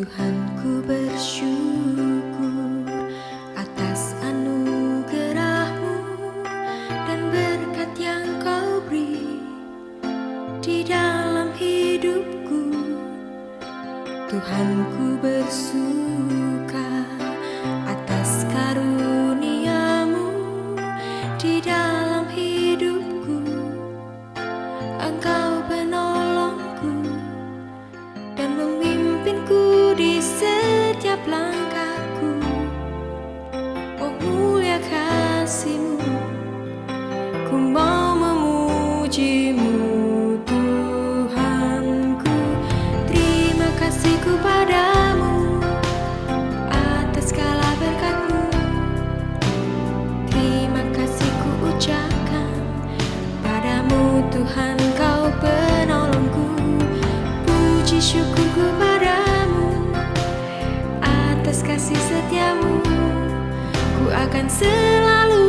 Tuhanku bersyukur atas anugerah-Mu dan berkat yang Kau beri di dalam hidupku. Tuhanku bersuka atas karunia-Mu di dalam hidupku. Engkau penolongku dan memimpinku di setiap langkahku. Oh mulia kasih-Mu, ku mau memuji-Mu Tuhanku. Terima kasihku padamu atas segala berkat-Mu. Terima kasihku ucapkan padamu Tuhan, Kau penolongku. Puji syukurku padamu atas kasih setia-Mu. Ku akan selalu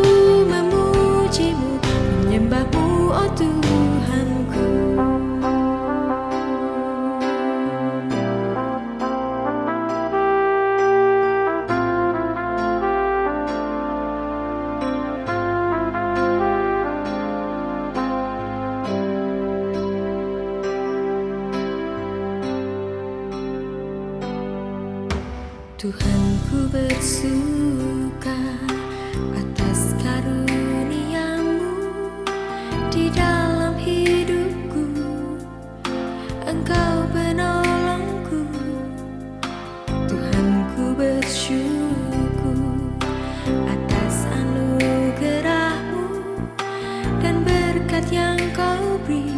memuji-Mu, menyembah-Mu, oh Tuhanku. Tuhanku bersuka atas karunia-Mu di dalam hidupku. Engkau penolongku. Tuhanku bersyukur atas anugerah-Mu dan berkat yang Kau beri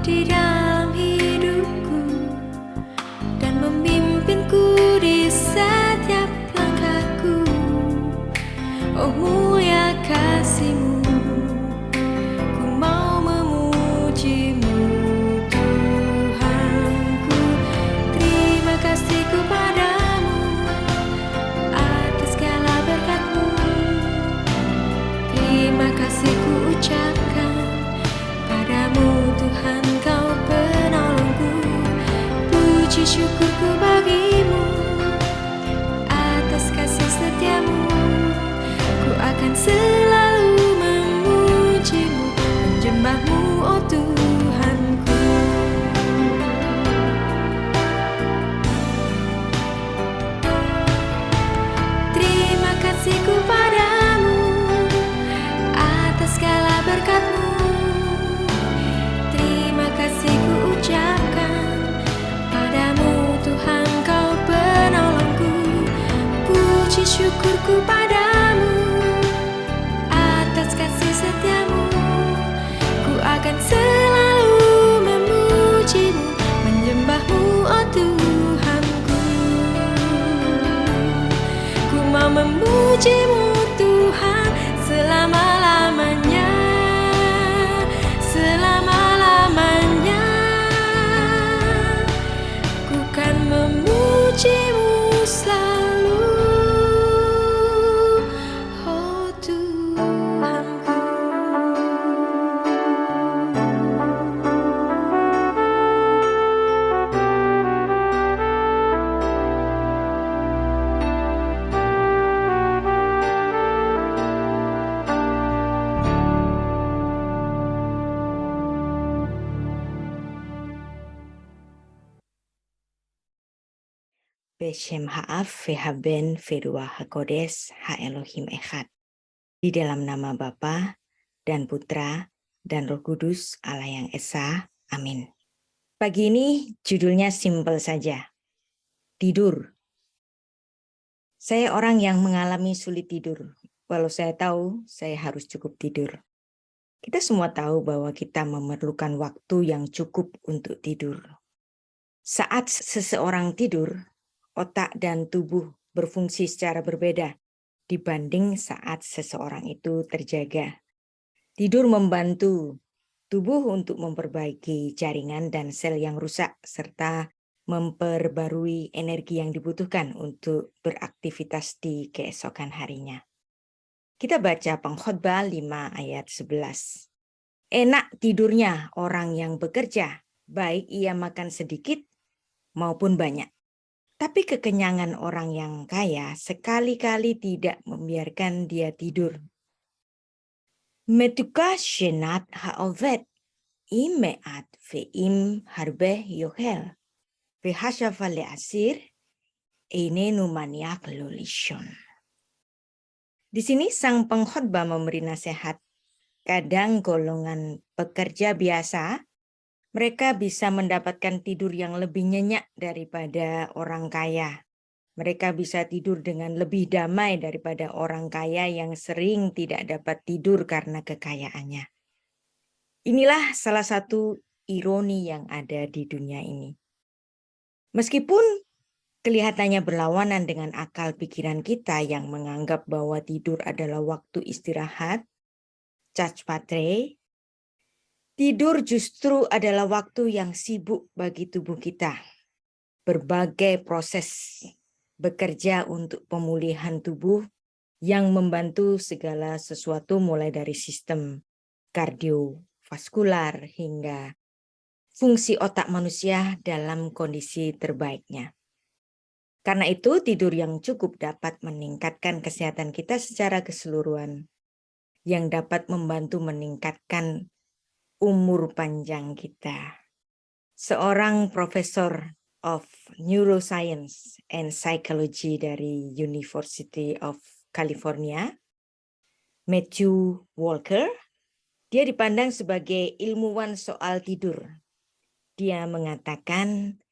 di dalam hidupku dan memimpinku di setiap langkahku. Oh mulia kasih-Mu, ku mau memuji-Mu Tuhanku. Terima kasihku padamu atas segala berkat-Mu. Terima kasihku ucapkan padamu Tuhan, Kau penolongku. Puji syukurku bagi-Mu atas kasih setia-Mu. Ku akan selalu memuji-Mu, menyembah-Mu, oh Tuhanku. Terima kasihku padamu atas segala berkat-Mu. Terima kasihku ucapkan padamu Tuhan, Kau penolongku. Puji syukurku padamu atas kasih setia-Mu. Ku akan selalu memuji-Mu, menyembah-Mu, oh Tuhanku. Ku mau memuji-Mu Tuhan selama-lamanya, selama-lamanya. Ku kan memuji-Mu selalu, oh Tuhanku. Beshem Ha'af Vehaben Vedua Hakodes Ha Elohim Echad. Di dalam nama Bapa dan Putra dan Roh Kudus Allah yang Esa. Amin. Pagi ini judulnya simpel saja. Tidur. Saya orang yang mengalami sulit tidur. Walau saya tahu saya harus cukup tidur. Kita semua tahu bahwa kita memerlukan waktu yang cukup untuk tidur. Saat seseorang tidur, otak dan tubuh berfungsi secara berbeda dibanding saat seseorang itu terjaga. Tidur membantu tubuh untuk memperbaiki jaringan dan sel yang rusak serta memperbarui energi yang dibutuhkan untuk beraktivitas di keesokan harinya. Kita baca Pengkhotbah 5 ayat 11. Enak tidurnya orang yang bekerja, baik ia makan sedikit maupun banyak. Tapi kekenyangan orang yang kaya sekali-kali tidak membiarkan dia tidur. Metuka shenat haovet imeat veim harbe yohel vehashafa leasir eine numaniak lolishon. Di sini sang pengkhotbah memberi nasihat. Kadang golongan pekerja biasa, mereka bisa mendapatkan tidur yang lebih nyenyak daripada orang kaya. Mereka bisa tidur dengan lebih damai daripada orang kaya yang sering tidak dapat tidur karena kekayaannya. Inilah salah satu ironi yang ada di dunia ini. Meskipun kelihatannya berlawanan dengan akal pikiran kita yang menganggap bahwa tidur adalah waktu istirahat, Cacpatre, tidur justru adalah waktu yang sibuk bagi tubuh kita. Berbagai proses bekerja untuk pemulihan tubuh yang membantu segala sesuatu mulai dari sistem kardiovaskular hingga fungsi otak manusia dalam kondisi terbaiknya. Karena itu, tidur yang cukup dapat meningkatkan kesehatan kita secara keseluruhan, yang dapat membantu meningkatkan umur panjang kita. Seorang profesor of Neuroscience and Psychology dari University of California, Matthew Walker, dia dipandang sebagai ilmuwan soal tidur. Dia mengatakan,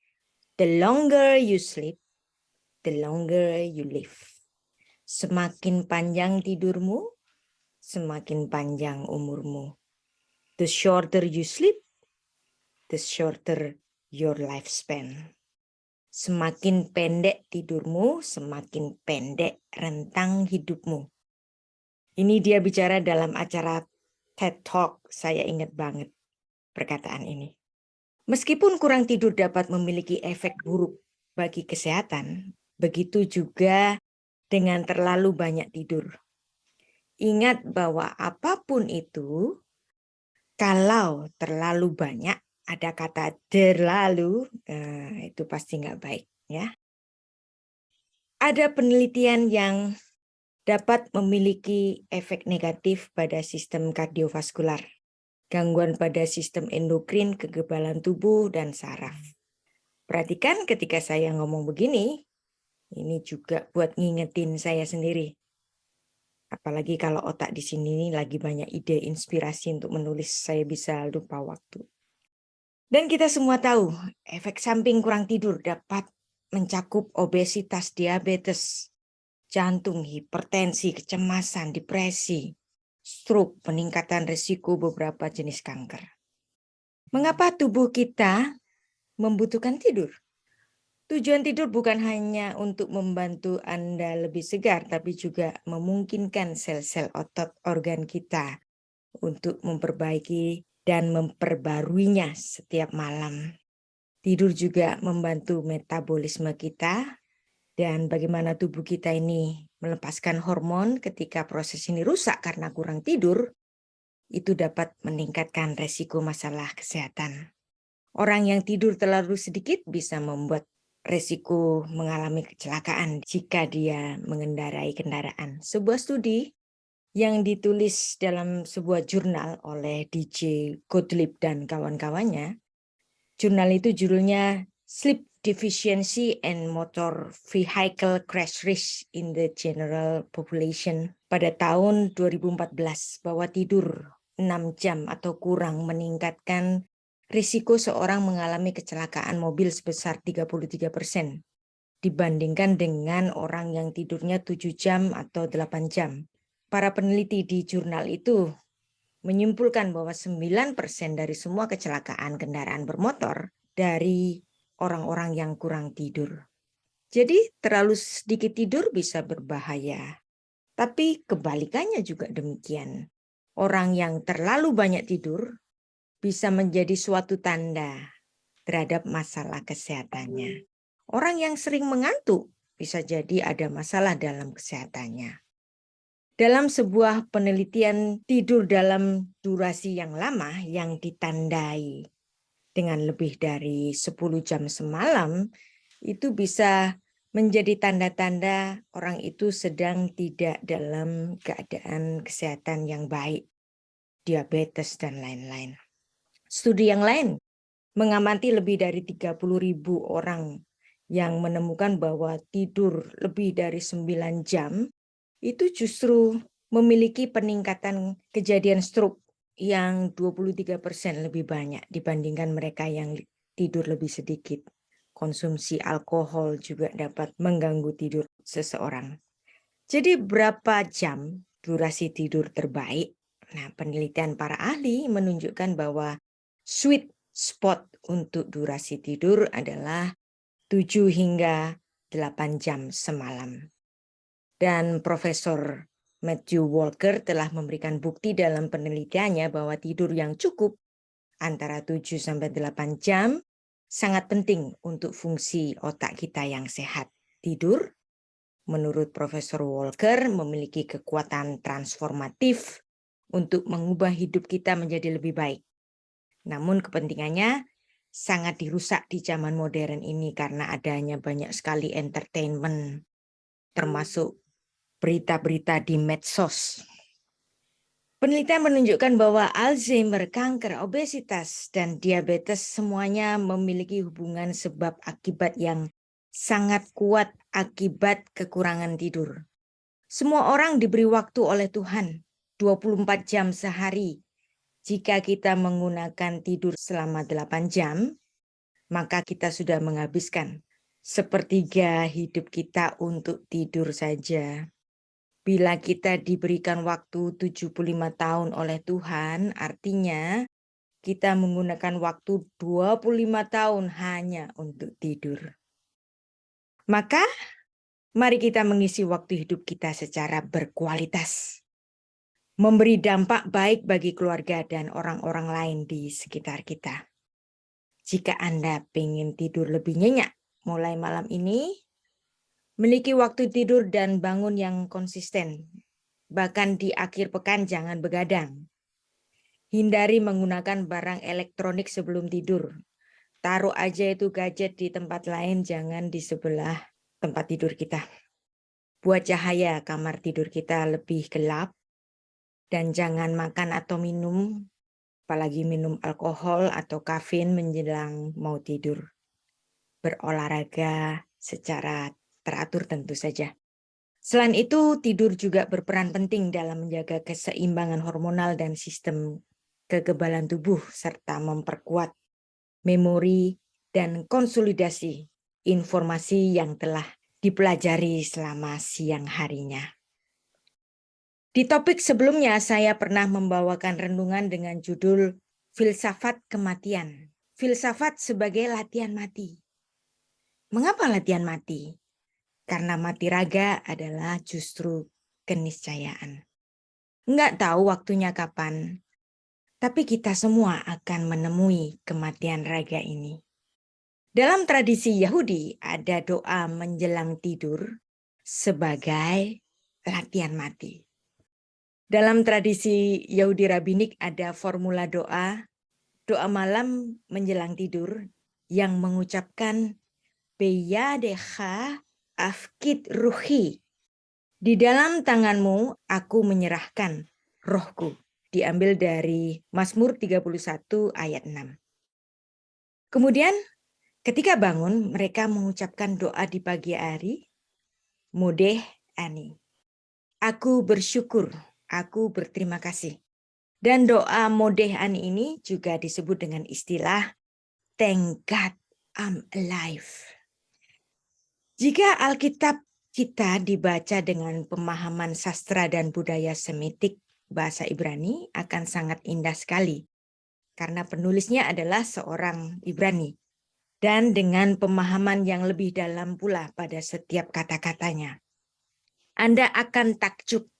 the longer you sleep, the longer you live. Semakin panjang tidurmu, semakin panjang umurmu. The shorter you sleep, the shorter your lifespan. Semakin pendek tidurmu, semakin pendek rentang hidupmu. Ini dia bicara dalam acara TED Talk. Saya ingat banget perkataan ini. Meskipun kurang tidur dapat memiliki efek buruk bagi kesehatan, begitu juga dengan terlalu banyak tidur. Ingat bahwa apapun itu, kalau terlalu banyak, ada kata terlalu, itu pasti nggak baik, ya. Ada penelitian yang dapat memiliki efek negatif pada sistem kardiovaskular, gangguan pada sistem endokrin, kekebalan tubuh, dan saraf. Perhatikan ketika saya ngomong begini, ini juga buat ngingetin saya sendiri. Apalagi kalau otak di sini lagi banyak ide inspirasi untuk menulis, saya bisa lupa waktu. Dan kita semua tahu, efek samping kurang tidur dapat mencakup obesitas, diabetes, jantung, hipertensi, kecemasan, depresi, stroke, peningkatan risiko beberapa jenis kanker. Mengapa tubuh kita membutuhkan tidur? Tujuan tidur bukan hanya untuk membantu Anda lebih segar, tapi juga memungkinkan sel-sel otot organ kita untuk memperbaiki dan memperbaruinya setiap malam. Tidur juga membantu metabolisme kita dan bagaimana tubuh kita ini melepaskan hormon ketika proses ini rusak karena kurang tidur, itu dapat meningkatkan resiko masalah kesehatan. Orang yang tidur terlalu sedikit bisa membuat resiko mengalami kecelakaan jika dia mengendarai kendaraan. Sebuah studi yang ditulis dalam sebuah jurnal oleh DJ Gottlieb dan kawan-kawannya. Jurnal itu judulnya Sleep Deficiency and Motor Vehicle Crash Risk in the General Population pada tahun 2014, bahwa tidur 6 jam atau kurang meningkatkan risiko seorang mengalami kecelakaan mobil sebesar 33% dibandingkan dengan orang yang tidurnya 7 jam atau 8 jam. Para peneliti di jurnal itu menyimpulkan bahwa 9% dari semua kecelakaan kendaraan bermotor dari orang-orang yang kurang tidur. Jadi terlalu sedikit tidur bisa berbahaya. Tapi kebalikannya juga demikian. Orang yang terlalu banyak tidur bisa menjadi suatu tanda terhadap masalah kesehatannya. Orang yang sering mengantuk bisa jadi ada masalah dalam kesehatannya. Dalam sebuah penelitian tidur dalam durasi yang lama yang ditandai dengan lebih dari 10 jam semalam, itu bisa menjadi tanda-tanda orang itu sedang tidak dalam keadaan kesehatan yang baik, diabetes dan lain-lain. Studi yang lain mengamati lebih dari 30.000 orang yang menemukan bahwa tidur lebih dari 9 jam itu justru memiliki peningkatan kejadian stroke yang 23% lebih banyak dibandingkan mereka yang tidur lebih sedikit. Konsumsi alkohol juga dapat mengganggu tidur seseorang. Jadi berapa jam durasi tidur terbaik? Nah, penelitian para ahli menunjukkan bahwa sweet spot untuk durasi tidur adalah 7 hingga 8 jam semalam. Dan Profesor Matthew Walker telah memberikan bukti dalam penelitiannya bahwa tidur yang cukup antara 7 sampai 8 jam sangat penting untuk fungsi otak kita yang sehat. Tidur, menurut Profesor Walker, memiliki kekuatan transformatif untuk mengubah hidup kita menjadi lebih baik. Namun kepentingannya sangat dirusak di zaman modern ini karena adanya banyak sekali entertainment, termasuk berita-berita di medsos. Penelitian menunjukkan bahwa Alzheimer, kanker, obesitas, dan diabetes semuanya memiliki hubungan sebab akibat yang sangat kuat akibat kekurangan tidur. Semua orang diberi waktu oleh Tuhan 24 jam sehari. Jika kita menggunakan tidur selama 8 jam, maka kita sudah menghabiskan sepertiga hidup kita untuk tidur saja. Bila kita diberikan waktu 75 tahun oleh Tuhan, artinya kita menggunakan waktu 25 tahun hanya untuk tidur. Maka mari kita mengisi waktu hidup kita secara berkualitas. Memberi dampak baik bagi keluarga dan orang-orang lain di sekitar kita. Jika Anda ingin tidur lebih nyenyak mulai malam ini, miliki waktu tidur dan bangun yang konsisten. Bahkan di akhir pekan jangan begadang. Hindari menggunakan barang elektronik sebelum tidur. Taruh aja itu gadget di tempat lain, jangan di sebelah tempat tidur kita. Buat cahaya kamar tidur kita lebih gelap. Dan jangan makan atau minum, apalagi minum alkohol atau kafein menjelang mau tidur. Berolahraga secara teratur tentu saja. Selain itu, tidur juga berperan penting dalam menjaga keseimbangan hormonal dan sistem kekebalan tubuh, serta memperkuat memori dan konsolidasi informasi yang telah dipelajari selama siang harinya. Di topik sebelumnya, saya pernah membawakan renungan dengan judul Filsafat Kematian. Filsafat sebagai latihan mati. Mengapa latihan mati? Karena mati raga adalah justru keniscayaan. Enggak tahu waktunya kapan, tapi kita semua akan menemui kematian raga ini. Dalam tradisi Yahudi, ada doa menjelang tidur sebagai latihan mati. Dalam tradisi Yahudi Rabbinik ada formula doa malam menjelang tidur yang mengucapkan Beyadecha afkid ruhi. Di dalam tanganmu aku menyerahkan rohku. Diambil dari Mazmur 31 ayat 6. Kemudian ketika bangun mereka mengucapkan doa di pagi hari. Modeh ani. Aku bersyukur, aku berterima kasih. Dan doa modeh ani ini juga disebut dengan istilah Thank God I'm alive. Jika Alkitab kita dibaca dengan pemahaman sastra dan budaya Semitik bahasa Ibrani akan sangat indah sekali. Karena penulisnya adalah seorang Ibrani. Dan dengan pemahaman yang lebih dalam pula pada setiap kata-katanya. Anda akan takjub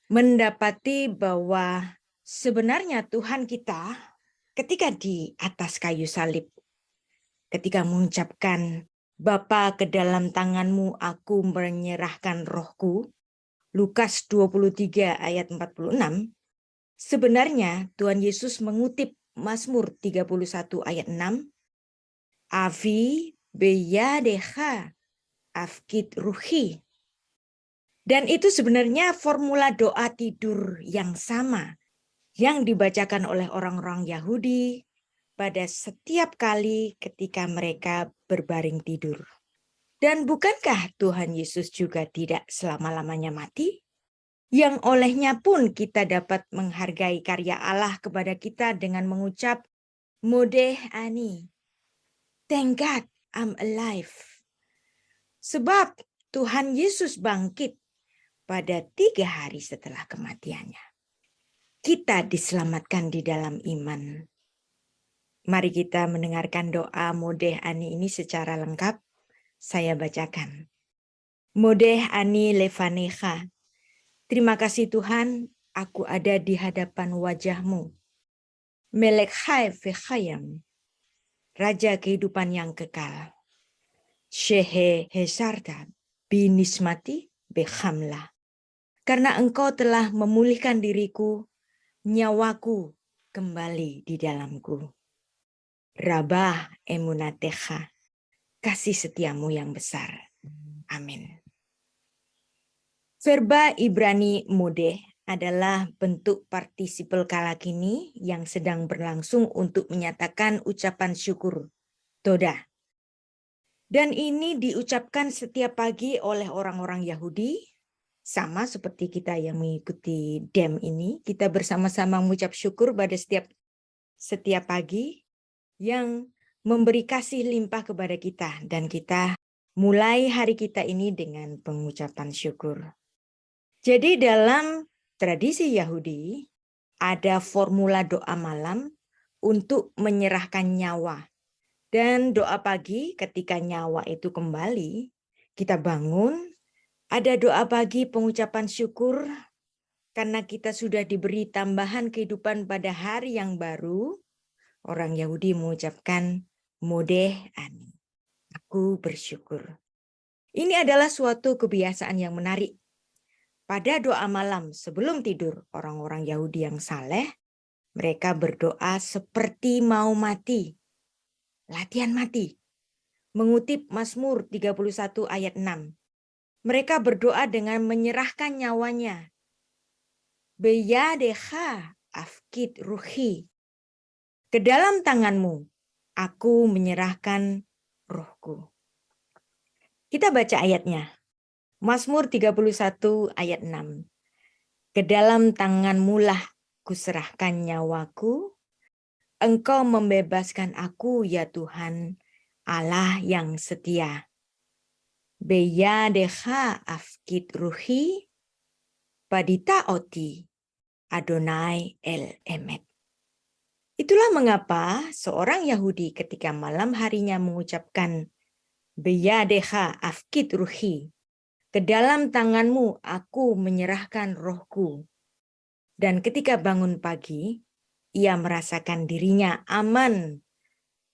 mendapati bahwa sebenarnya Tuhan kita ketika di atas kayu salib, ketika mengucapkan Bapa, ke dalam tanganmu aku menyerahkan rohku, Lukas 23 ayat 46, sebenarnya Tuhan Yesus mengutip Mazmur 31 ayat 6, Avi Beyadecha afkid ruhi. Dan itu sebenarnya formula doa tidur yang sama yang dibacakan oleh orang-orang Yahudi pada setiap kali ketika mereka berbaring tidur. Dan bukankah Tuhan Yesus juga tidak selama-lamanya mati? Yang olehnya pun kita dapat menghargai karya Allah kepada kita dengan mengucap Modeh ani, thank God I'm alive. Sebab Tuhan Yesus bangkit pada 3 hari setelah kematiannya. Kita diselamatkan di dalam iman. Mari kita mendengarkan doa Modeh ani ini secara lengkap. Saya bacakan. Modeh ani lefanecha. Terima kasih Tuhan, aku ada di hadapan wajah-Mu. Melek chai vechayam. Raja kehidupan yang kekal. Shehe hesarta binismati bechamla. Karena Engkau telah memulihkan diriku, nyawaku kembali di dalamku. Rabah emunatecha, kasih setiamu yang besar. Amin. Verba Ibrani modeh adalah bentuk partisipel kala kini yang sedang berlangsung untuk menyatakan ucapan syukur, toda. Dan ini diucapkan setiap pagi oleh orang-orang Yahudi, sama seperti kita yang mengikuti DEM ini, kita bersama-sama mengucap syukur pada setiap pagi yang memberi kasih limpah kepada kita, dan kita mulai hari kita ini dengan pengucapan syukur. Jadi dalam tradisi Yahudi ada formula doa malam untuk menyerahkan nyawa. Dan doa pagi ketika nyawa itu kembali, kita bangun, ada doa pagi pengucapan syukur karena kita sudah diberi tambahan kehidupan pada hari yang baru. Orang Yahudi mengucapkan modeh ani, aku bersyukur. Ini adalah suatu kebiasaan yang menarik. Pada doa malam sebelum tidur, orang-orang Yahudi yang saleh, mereka berdoa seperti mau mati. Latihan mati. Mengutip Mazmur 31 ayat 6. Mereka berdoa dengan menyerahkan nyawanya. Beyadecha afkid ruhi. Ke dalam tanganmu, aku menyerahkan rohku. Kita baca ayatnya. Mazmur 31 ayat 6. Ke dalam tanganmu lah kuserahkan nyawaku. Engkau membebaskan aku ya Tuhan, Allah yang setia. Beyadecha afkid ruhi, padita oti, Adonai el emet. Itulah mengapa seorang Yahudi ketika malam harinya mengucapkan Beyadecha afkid ruhi, ke dalam tanganmu aku menyerahkan rohku. Dan ketika bangun pagi, ia merasakan dirinya aman,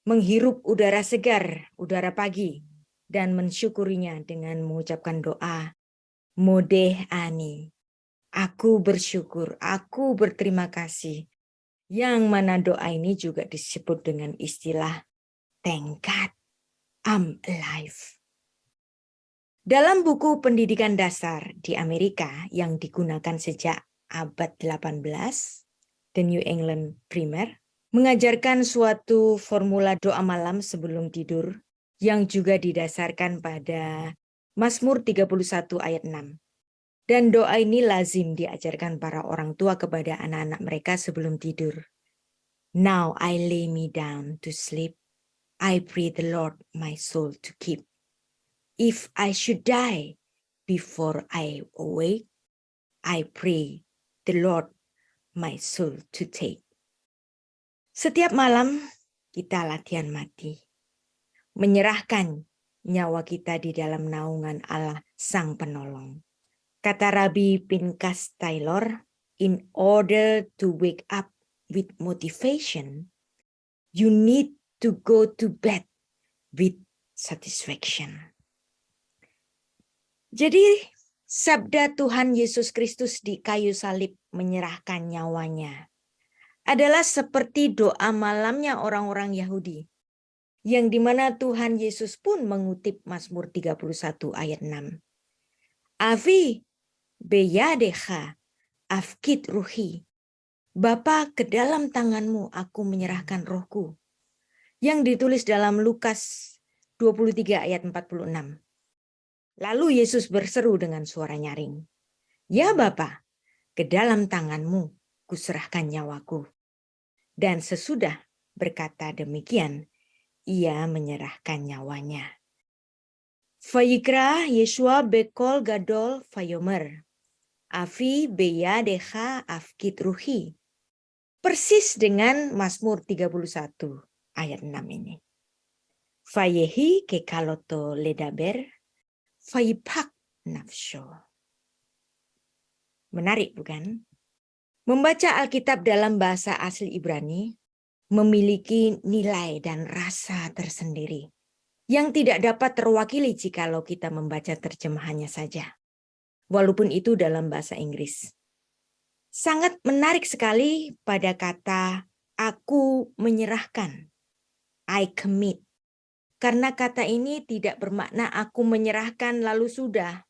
menghirup udara segar, udara pagi, dan mensyukurinya dengan mengucapkan doa, Modeh ani, aku bersyukur, aku berterima kasih. Yang mana doa ini juga disebut dengan istilah, Thank God, I'm alive. Dalam buku pendidikan dasar di Amerika yang digunakan sejak abad 18, The New England Primer, mengajarkan suatu formula doa malam sebelum tidur yang juga didasarkan pada Mazmur 31 ayat 6. Dan doa ini lazim diajarkan para orang tua kepada anak-anak mereka sebelum tidur. Now I lay me down to sleep. I pray the Lord my soul to keep. If I should die before I awake, I pray the Lord my soul to take. Setiap malam kita latihan mati. Menyerahkan nyawa kita di dalam naungan Allah Sang Penolong. Kata Rabbi Pinchas Taylor, in order to wake up with motivation, you need to go to bed with satisfaction. Jadi sabda Tuhan Yesus Kristus di kayu salib menyerahkan nyawanya adalah seperti doa malamnya orang-orang Yahudi. yang dimana Tuhan Yesus pun mengutip Mazmur 31 ayat 6. Avi beyadecha afkit ruhi. Bapa, ke dalam tanganmu aku menyerahkan rohku. Yang ditulis dalam Lukas 23 ayat 46. Lalu Yesus berseru dengan suara nyaring. Ya Bapa, ke dalam tanganmu kuserahkan nyawaku. Dan sesudah berkata demikian, ia menyerahkan nyawanya. Vayikra Yeshua bekol gadol vayomer. Avi beyadecha afkit ruhi. Persis dengan Mazmur 31 ayat 6 ini. Vayehi kekaloto ledaber, vayipak nafsho. Menarik bukan? Membaca Alkitab dalam bahasa asli Ibrani memiliki nilai dan rasa tersendiri yang tidak dapat terwakili jikalau kita membaca terjemahannya saja. Walaupun itu dalam bahasa Inggris. Sangat menarik sekali pada kata aku menyerahkan. I commit. Karena kata ini tidak bermakna aku menyerahkan lalu sudah.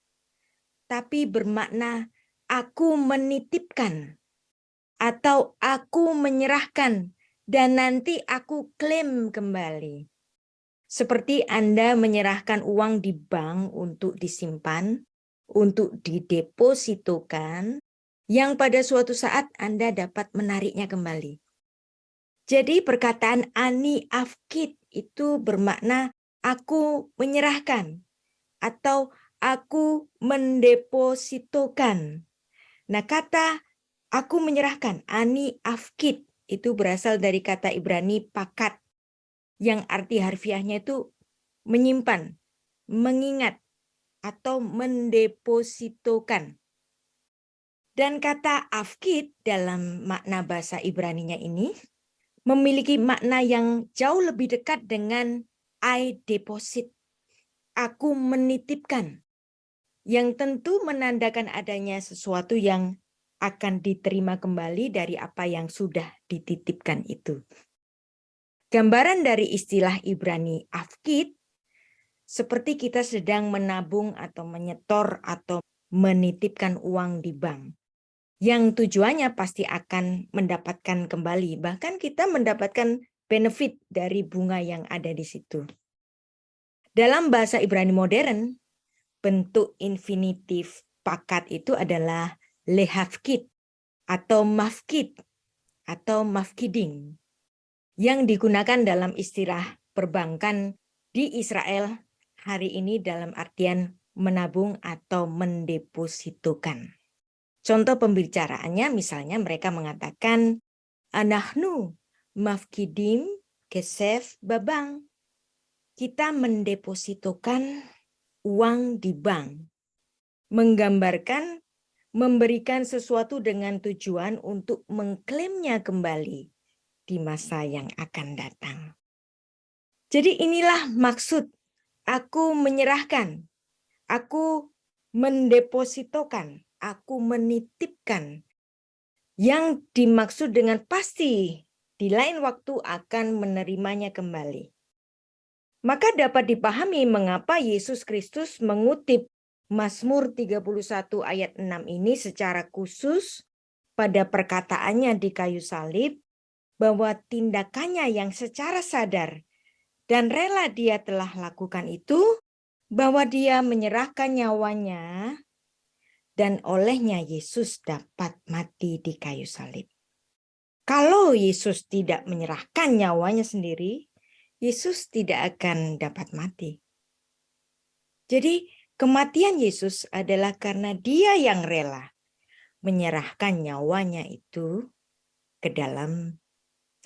Tapi bermakna aku menitipkan. Atau aku menyerahkan dan nanti aku klaim kembali. Seperti Anda menyerahkan uang di bank untuk disimpan, untuk didepositokan, yang pada suatu saat Anda dapat menariknya kembali. Jadi perkataan ani afkit itu bermakna aku menyerahkan atau aku mendepositokan. Nah, kata aku menyerahkan, ani afkit, itu berasal dari kata Ibrani pakat, yang arti harfiahnya itu menyimpan, mengingat, atau mendepositokan. Dan kata afkit dalam makna bahasa Ibraninya ini memiliki makna yang jauh lebih dekat dengan I deposit, aku menitipkan, yang tentu menandakan adanya sesuatu yang akan diterima kembali dari apa yang sudah dititipkan itu. Gambaran dari istilah Ibrani afkit, seperti kita sedang menabung atau menyetor atau menitipkan uang di bank, yang tujuannya pasti akan mendapatkan kembali. Bahkan kita mendapatkan benefit dari bunga yang ada di situ. Dalam bahasa Ibrani modern, bentuk infinitif pakat itu adalah lehafkit atau mafkid atau mafkiding yang digunakan dalam istilah perbankan di Israel hari ini dalam artian menabung atau mendepositokan. Contoh pembicaraannya misalnya mereka mengatakan anahnu mafkidim kesef babang. Kita mendepositokan uang di bank. Menggambarkan memberikan sesuatu dengan tujuan untuk mengklaimnya kembali di masa yang akan datang. Jadi inilah maksud aku menyerahkan, aku mendepositokan, aku menitipkan. Yang dimaksud dengan pasti di lain waktu akan menerimanya kembali. Maka dapat dipahami mengapa Yesus Kristus mengutip Mazmur 31 ayat 6 ini secara khusus pada perkataannya di kayu salib, bahwa tindakannya yang secara sadar dan rela dia telah lakukan itu, bahwa dia menyerahkan nyawanya dan olehnya Yesus dapat mati di kayu salib. Kalau Yesus tidak menyerahkan nyawanya sendiri, Yesus tidak akan dapat mati. Jadi kematian Yesus adalah karena dia yang rela menyerahkan nyawanya itu ke dalam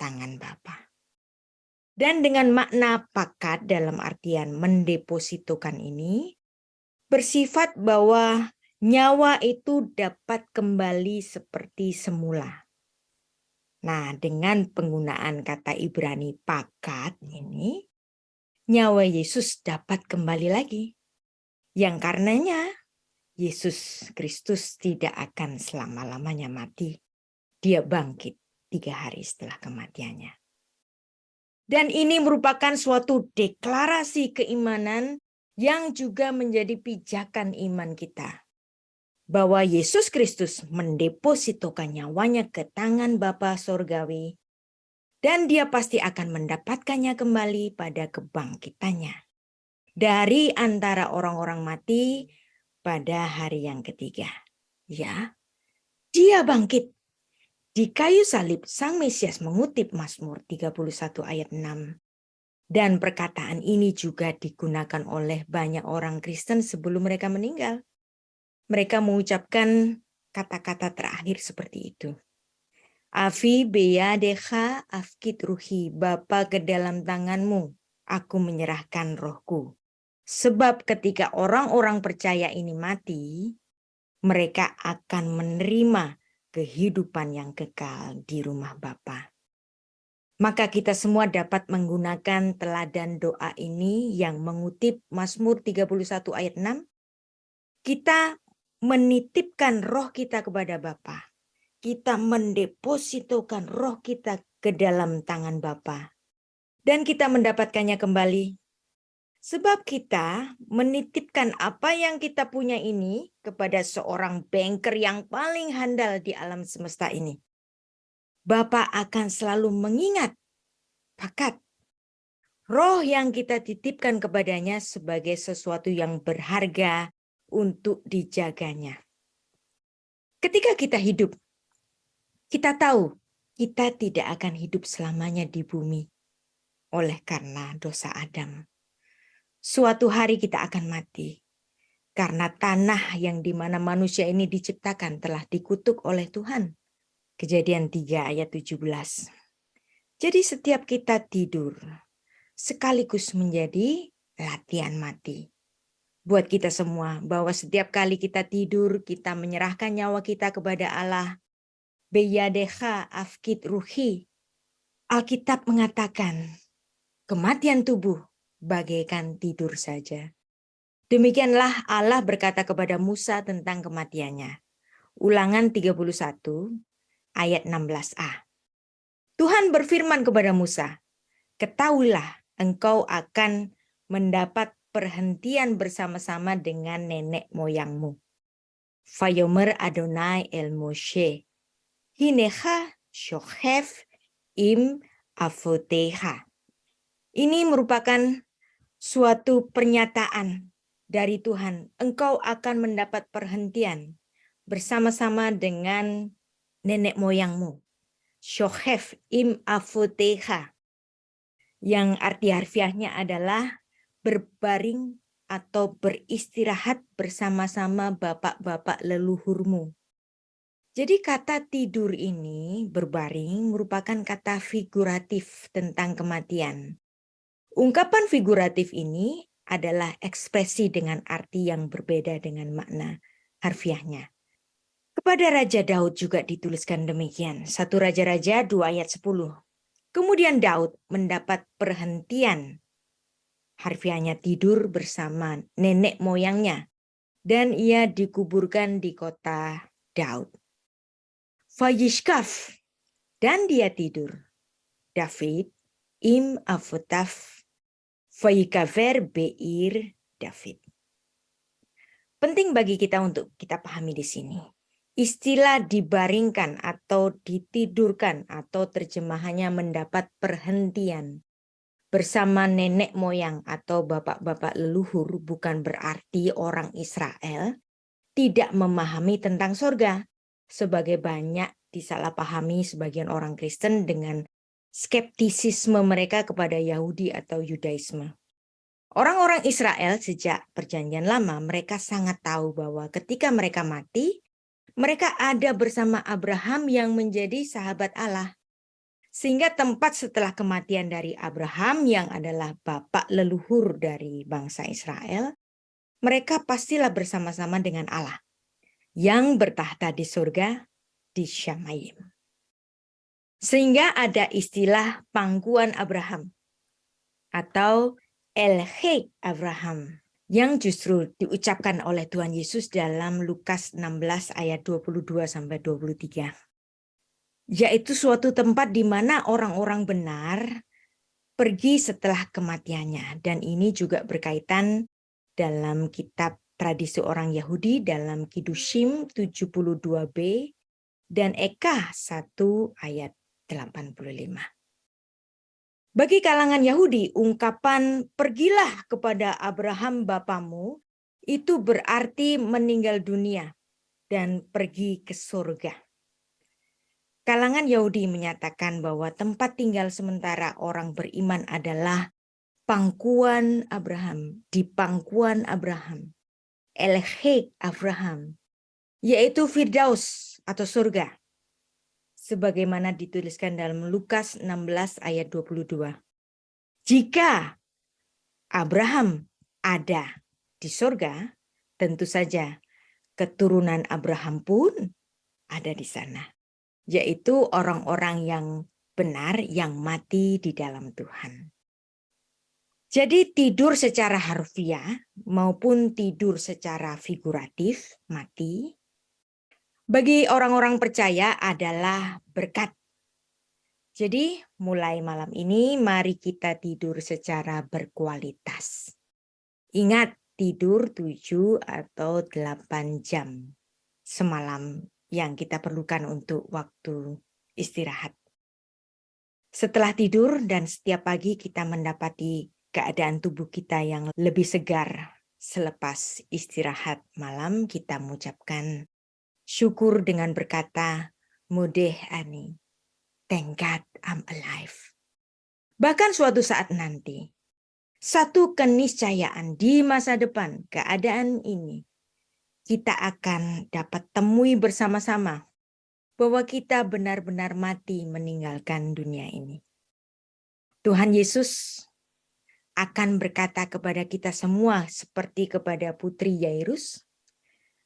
tangan Bapa. Dan dengan makna pakat dalam artian mendepositokan ini, bersifat bahwa nyawa itu dapat kembali seperti semula. Nah, dengan penggunaan kata Ibrani pakat ini, nyawa Yesus dapat kembali lagi. Yang karenanya, Yesus Kristus tidak akan selama-lamanya mati. Dia bangkit 3 hari setelah kematiannya. Dan ini merupakan suatu deklarasi keimanan yang juga menjadi pijakan iman kita. Bahwa Yesus Kristus mendepositokan nyawanya ke tangan Bapa Sorgawi. Dan dia pasti akan mendapatkannya kembali pada kebangkitannya. Dari antara orang-orang mati pada hari yang ketiga. Ya, dia bangkit. Di kayu salib, Sang Mesias mengutip Mazmur 31 ayat 6. Dan perkataan ini juga digunakan oleh banyak orang Kristen sebelum mereka meninggal. Mereka mengucapkan kata-kata terakhir seperti itu. Afi beyadecha afkit ruhi, Bapa ke dalam tanganmu, aku menyerahkan rohku. Sebab ketika orang-orang percaya ini mati, mereka akan menerima kehidupan yang kekal di rumah Bapa. Maka kita semua dapat menggunakan teladan doa ini yang mengutip Mazmur 31 ayat 6. Kita menitipkan roh kita kepada Bapa. Kita mendepositokan roh kita ke dalam tangan Bapa. Dan kita mendapatkannya kembali. Sebab kita menitipkan apa yang kita punya ini kepada seorang banker yang paling handal di alam semesta ini. Bapa akan selalu mengingat bakat roh yang kita titipkan kepadanya sebagai sesuatu yang berharga untuk dijaganya. Ketika kita hidup, kita tahu kita tidak akan hidup selamanya di bumi oleh karena dosa Adam. Suatu hari kita akan mati karena tanah yang di mana manusia ini diciptakan telah dikutuk oleh Tuhan. Kejadian 3 ayat 17. Jadi setiap kita tidur sekaligus menjadi latihan mati. Buat kita semua bahwa setiap kali kita tidur kita menyerahkan nyawa kita kepada Allah. Beyadecha afkit ruhi. Alkitab mengatakan kematian tubuh bagaikan tidur saja. Demikianlah Allah berkata kepada Musa tentang kematiannya. Ulangan 31 ayat 16a. Tuhan berfirman kepada Musa, ketahuilah engkau akan mendapat perhentian bersama-sama dengan nenek moyangmu. Vayomer Adonai el Moshe, hinecha shochef im avoteha. Ini merupakan suatu pernyataan dari Tuhan. Engkau akan mendapat perhentian bersama-sama dengan nenek moyangmu. Shochef im avoteha. Yang arti harfiahnya adalah berbaring atau beristirahat bersama-sama bapak-bapak leluhurmu. Jadi kata tidur ini, berbaring, merupakan kata figuratif tentang kematian. Ungkapan figuratif ini adalah ekspresi dengan arti yang berbeda dengan makna harfiahnya. Kepada Raja Daud juga dituliskan demikian. 1 Raja-Raja 2 ayat 10. Kemudian Daud mendapat perhentian. Harfiahnya tidur bersama nenek moyangnya. Dan ia dikuburkan di kota Daud. Vayishkaf, dan dia tidur. David, im avotaf, vayikaver beir David. Penting bagi kita untuk kita pahami di sini. Istilah dibaringkan atau ditidurkan atau terjemahannya mendapat perhentian bersama nenek moyang atau bapak-bapak leluhur bukan berarti orang Israel tidak memahami tentang sorga. Sebagai banyak disalahpahami sebagian orang Kristen dengan skeptisisme mereka kepada Yahudi atau Yudaisme. Orang-orang Israel sejak Perjanjian Lama mereka sangat tahu bahwa ketika mereka mati, mereka ada bersama Abraham yang menjadi sahabat Allah. Sehingga tempat setelah kematian dari Abraham yang adalah bapak leluhur dari bangsa Israel, mereka pastilah bersama-sama dengan Allah yang bertahta di surga di Syamayim. Sehingga ada istilah pangkuan Abraham atau El-Hek Abraham yang justru diucapkan oleh Tuhan Yesus dalam Lukas 16 ayat 22-23. Yaitu suatu tempat di mana orang-orang benar pergi setelah kematiannya. Dan ini juga berkaitan dalam kitab tradisi orang Yahudi dalam Kiddushim 72b dan Eka 1 ayat 85. Bagi kalangan Yahudi, ungkapan pergilah kepada Abraham bapamu itu berarti meninggal dunia dan pergi ke surga. Kalangan Yahudi menyatakan bahwa tempat tinggal sementara orang beriman adalah pangkuan Abraham, di pangkuan Abraham, Elhek Abraham, yaitu Firdaus atau surga. Sebagaimana dituliskan dalam Lukas 16 ayat 22. Jika Abraham ada di surga, tentu saja keturunan Abraham pun ada di sana, yaitu orang-orang yang benar yang mati di dalam Tuhan. Jadi tidur secara harfiah maupun tidur secara figuratif, mati, bagi orang-orang percaya adalah berkat. Jadi mulai malam ini mari kita tidur secara berkualitas. Ingat, tidur 7 atau 8 jam semalam yang kita perlukan untuk waktu istirahat. Setelah tidur dan setiap pagi kita mendapati keadaan tubuh kita yang lebih segar selepas istirahat malam, kita mengucapkan syukur dengan berkata, Modeh ani, thank God I'm alive. Bahkan suatu saat nanti, satu keniscayaan di masa depan keadaan ini, kita akan dapat temui bersama-sama bahwa kita benar-benar mati meninggalkan dunia ini. Tuhan Yesus akan berkata kepada kita semua seperti kepada putri Yairus,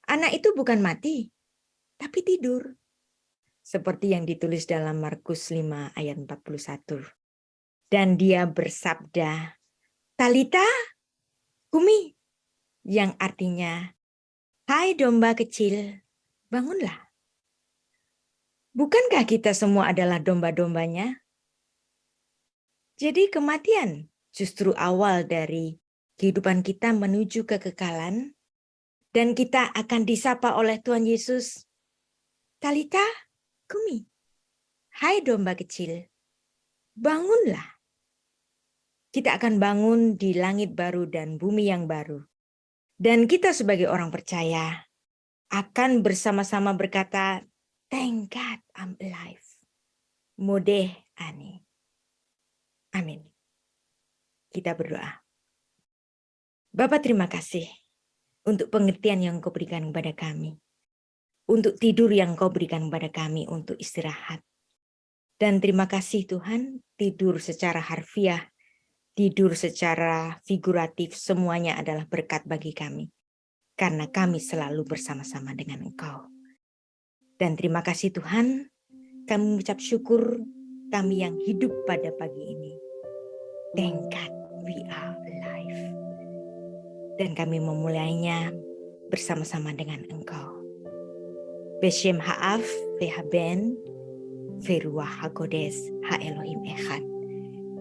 anak itu bukan mati, tapi tidur. Seperti yang ditulis dalam Markus 5 ayat 41. Dan dia bersabda, Talita kumi, yang artinya, hai domba kecil, bangunlah. Bukankah kita semua adalah domba-dombanya? Jadi kematian justru awal dari kehidupan kita menuju kekekalan, dan kita akan disapa oleh Tuhan Yesus, Talita kumi, hai domba kecil, bangunlah. Kita akan bangun di langit baru dan bumi yang baru. Dan kita sebagai orang percaya akan bersama-sama berkata, thank God I'm alive. Modeh ani. Amin. Kita berdoa. Bapa, terima kasih untuk pengertian yang Kau berikan kepada kami. Untuk tidur yang Kau berikan kepada kami untuk istirahat. Dan terima kasih Tuhan, tidur secara harfiah, tidur secara figuratif, semuanya adalah berkat bagi kami. Karena kami selalu bersama-sama dengan Engkau. Dan terima kasih Tuhan, kami mengucap syukur kami yang hidup pada pagi ini. Thank God we are alive. Dan kami memulainya bersama-sama dengan Engkau. Beshem ha'af ve'haben ve'ruah hakodes ha'elohim echad.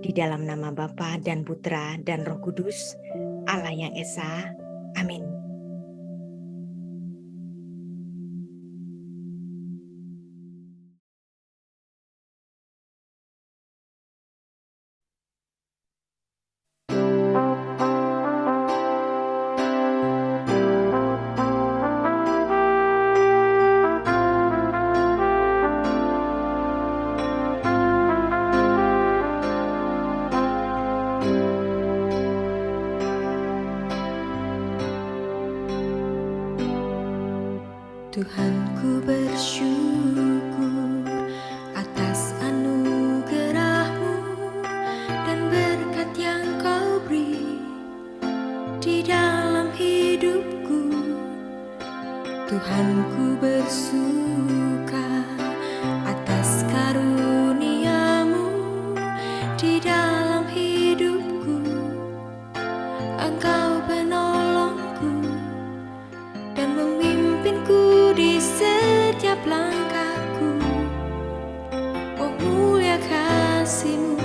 Di dalam nama Bapa dan Putra dan Roh Kudus, Allah yang Esa. Amin. Tuhanku bersyukur atas anugerah-Mu dan berkat yang Kau beri di dalam hidupku. Tuhanku bersuka atas karunia-Mu di dalam hidupku. Engkau penolongku dan memimpinku di setiap langkahku. Oh mulia kasih-Mu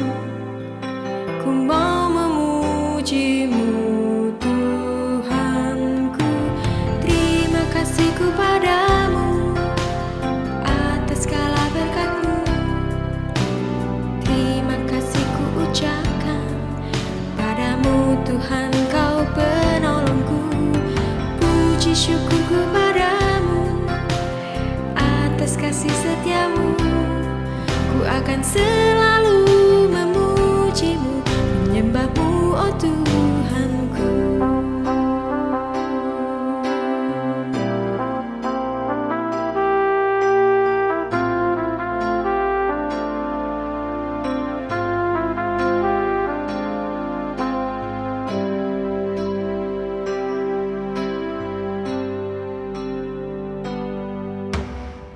akan selalu memujimu, menyembahmu, oh Tuhanku.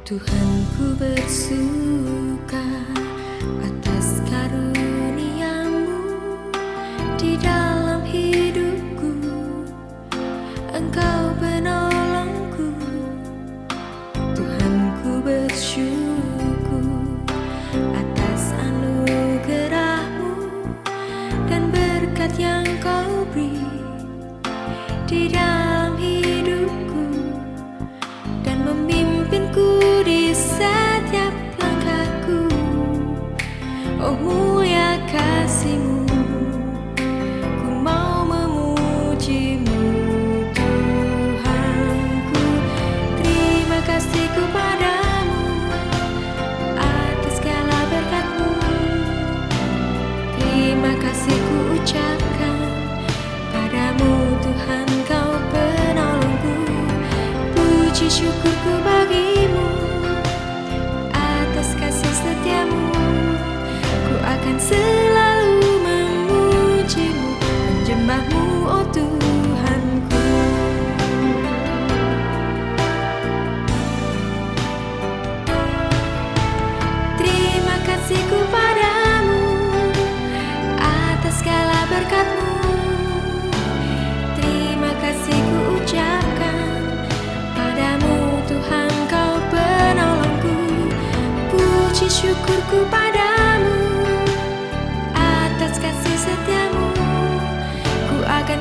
Tuhanku bersuka atas karunia-Mu di dalam hidupku. Engkau penolongku. Tuhanku bersyukur atas anugerah-Mu dan berkat yang Kau beri di dalam hidupku dan memimpinku di setiap langkahku. Oh mulia kasih-Mu, ku mau memuji-Mu Tuhanku. Terima kasihku padamu atas segala berkat-Mu. Terima kasihku ucapkan padamu Tuhan, Kau penolongku. Puji syukurku bagi-Mu atas kasih setia-Mu. Ku akan selalu memuji-Mu, menyembah-Mu, oh Tuhanku. Terima kasihku padamu atas segala berkat-Mu. Terima kasihku ucapkan padamu Tuhan, Kau penolongku. Puji syukurku padamu atas kasih setia-Mu. Ku akan